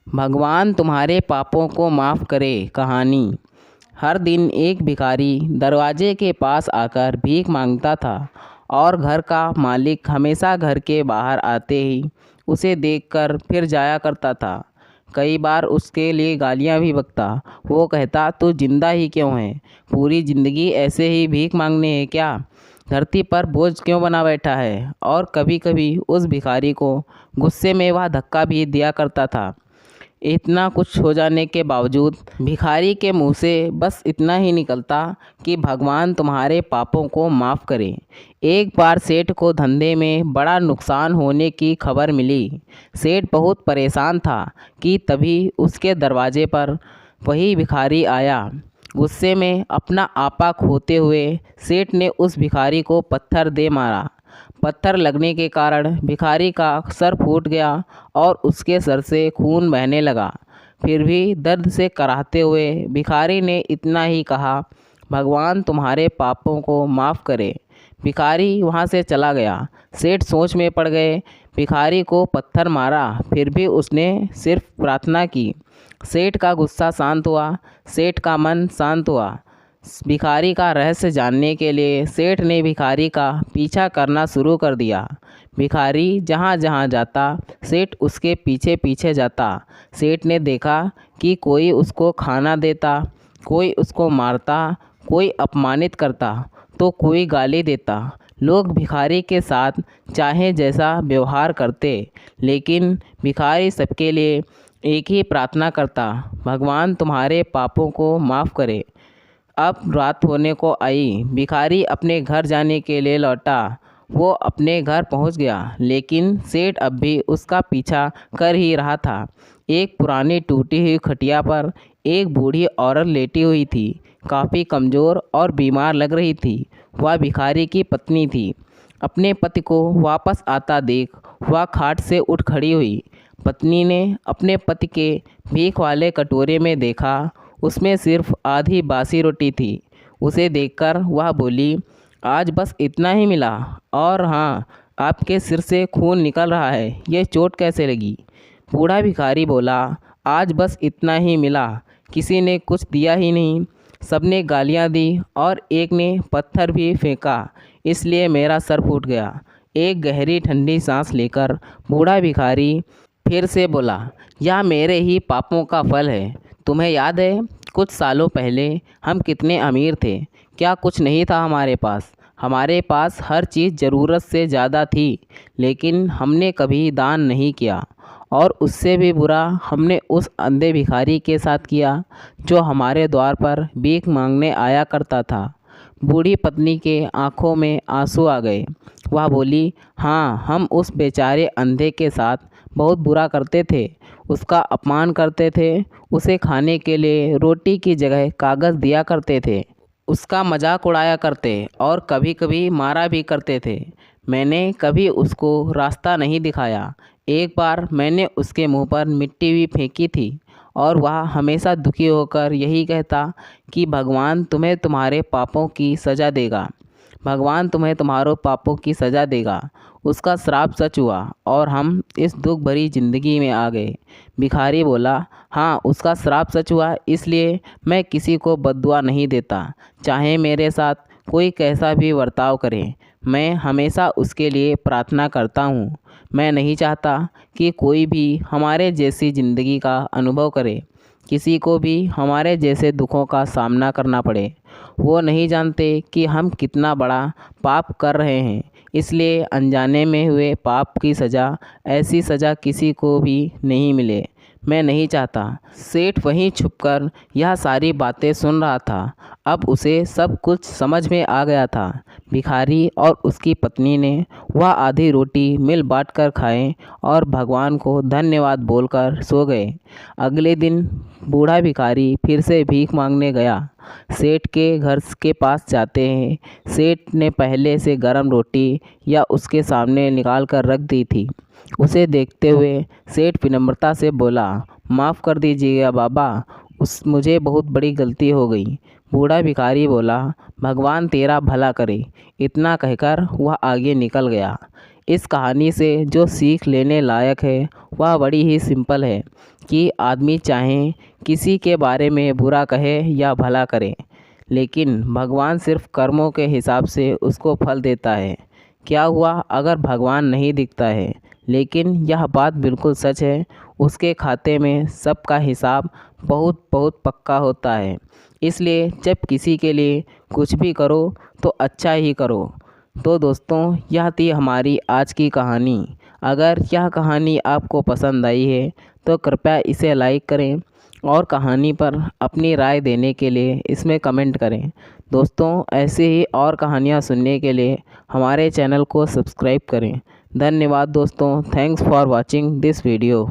भगवान तुम्हारे पापों को माफ़ करे। कहानी। हर दिन एक भिखारी दरवाजे के पास आकर भीख मांगता था और घर का मालिक हमेशा घर के बाहर आते ही उसे देखकर फिर जाया करता था। कई बार उसके लिए गालियां भी बकता। वो कहता, तू जिंदा ही क्यों है? पूरी ज़िंदगी ऐसे ही भीख मांगने है क्या? धरती पर बोझ क्यों बना बैठा है? और कभी कभी उस भिखारी को गुस्से में वह धक्का भी दिया करता था। इतना कुछ हो जाने के बावजूद भिखारी के मुंह से बस इतना ही निकलता कि भगवान तुम्हारे पापों को माफ़ करे। एक बार सेठ को धंधे में बड़ा नुकसान होने की खबर मिली। सेठ बहुत परेशान था कि तभी उसके दरवाजे पर वही भिखारी आया। गुस्से में अपना आपा खोते हुए सेठ ने उस भिखारी को पत्थर दे मारा। पत्थर लगने के कारण भिखारी का सर फूट गया और उसके सर से खून बहने लगा। फिर भी दर्द से कराहते हुए भिखारी ने इतना ही कहा, भगवान तुम्हारे पापों को माफ़ करे। भिखारी वहाँ से चला गया। सेठ सोच में पड़ गए। भिखारी को पत्थर मारा, फिर भी उसने सिर्फ प्रार्थना की। सेठ का गुस्सा शांत हुआ। सेठ का मन शांत हुआ। भिखारी का रहस्य जानने के लिए सेठ ने भिखारी का पीछा करना शुरू कर दिया। भिखारी जहाँ जहाँ जाता सेठ उसके पीछे पीछे जाता। सेठ ने देखा कि कोई उसको खाना देता, कोई उसको मारता, कोई अपमानित करता तो कोई गाली देता। लोग भिखारी के साथ चाहे जैसा व्यवहार करते, लेकिन भिखारी सबके लिए एक ही प्रार्थना करता, भगवान तुम्हारे पापों को माफ़ करे। अब रात होने को आई। भिखारी अपने घर जाने के लिए लौटा। वो अपने घर पहुंच गया, लेकिन सेठ अब भी उसका पीछा कर ही रहा था। एक पुरानी टूटी हुई खटिया पर एक बूढ़ी औरत लेटी हुई थी। काफ़ी कमज़ोर और बीमार लग रही थी। वह भिखारी की पत्नी थी। अपने पति को वापस आता देख वह खाट से उठ खड़ी हुई। पत्नी ने अपने पति के भीख वाले कटोरे में देखा, उसमें सिर्फ आधी बासी रोटी थी। उसे देखकर वह बोली, आज बस इतना ही मिला? और हाँ, आपके सिर से खून निकल रहा है, ये चोट कैसे लगी? बूढ़ा भिखारी बोला, आज बस इतना ही मिला, किसी ने कुछ दिया ही नहीं। सबने गालियाँ दी और एक ने पत्थर भी फेंका, इसलिए मेरा सर फूट गया। एक गहरी ठंडी सांस लेकर बूढ़ा भिखारी फिर से बोला, यह मेरे ही पापों का फल है। तुम्हें याद है कुछ सालों पहले हम कितने अमीर थे? क्या कुछ नहीं था हमारे पास? हमारे पास हर चीज़ ज़रूरत से ज़्यादा थी, लेकिन हमने कभी दान नहीं किया। और उससे भी बुरा हमने उस अंधे भिखारी के साथ किया जो हमारे द्वार पर भीख मांगने आया करता था। बूढ़ी पत्नी के आंखों में आंसू आ गए। वह बोली, हाँ, हम उस बेचारे अंधे के साथ बहुत बुरा करते थे। उसका अपमान करते थे, उसे खाने के लिए रोटी की जगह कागज़ दिया करते थे, उसका मजाक उड़ाया करते और कभी कभी मारा भी करते थे। मैंने कभी उसको रास्ता नहीं दिखाया। एक बार मैंने उसके मुंह पर मिट्टी भी फेंकी थी और वह हमेशा दुखी होकर यही कहता कि भगवान तुम्हें तुम्हारे पापों की सज़ा देगा, भगवान तुम्हें तुम्हारों पापों की सज़ा देगा। उसका श्राप सच हुआ और हम इस दुख भरी ज़िंदगी में आ गए। भिखारी बोला, हाँ, उसका श्राप सच हुआ, इसलिए मैं किसी को बद्दुआ नहीं देता, चाहे मेरे साथ कोई कैसा भी बर्ताव करे। मैं हमेशा उसके लिए प्रार्थना करता हूँ। मैं नहीं चाहता कि कोई भी हमारे जैसी ज़िंदगी का अनुभव करे, किसी को भी हमारे जैसे दुखों का सामना करना पड़े। वो नहीं जानते कि हम कितना बड़ा पाप कर रहे हैं, इसलिए अनजाने में हुए पाप की सज़ा, ऐसी सज़ा किसी को भी नहीं मिले। मैं नहीं चाहता। सेठ वहीं छुपकर यह सारी बातें सुन रहा था। अब उसे सब कुछ समझ में आ गया था। भिखारी और उसकी पत्नी ने वह आधी रोटी मिल बांट कर खाए और भगवान को धन्यवाद बोलकर सो गए। अगले दिन बूढ़ा भिखारी फिर से भीख मांगने गया। सेठ के घर के पास जाते हैं, सेठ ने पहले से गर्म रोटी या उसके सामने निकाल कर रख दी थी। उसे देखते हुए सेठ विनम्रता से बोला, माफ़ कर दीजिएगा बाबा, मुझे बहुत बड़ी गलती हो गई। बूढ़ा भिखारी बोला, भगवान तेरा भला करे। इतना कहकर वह आगे निकल गया। इस कहानी से जो सीख लेने लायक है वह बड़ी ही सिंपल है कि आदमी चाहे किसी के बारे में बुरा कहे या भला करे, लेकिन भगवान सिर्फ कर्मों के हिसाब से उसको फल देता है। क्या हुआ अगर भगवान नहीं दिखता है, लेकिन यह बात बिल्कुल सच है, उसके खाते में सबका हिसाब बहुत बहुत पक्का होता है। इसलिए जब किसी के लिए कुछ भी करो तो अच्छा ही करो। तो दोस्तों, यह थी हमारी आज की कहानी। अगर यह कहानी आपको पसंद आई है तो कृपया इसे लाइक करें और कहानी पर अपनी राय देने के लिए इसमें कमेंट करें। दोस्तों, ऐसे ही और कहानियाँ सुनने के लिए हमारे चैनल को सब्सक्राइब करें। धन्यवाद दोस्तों, thanks for watching this video.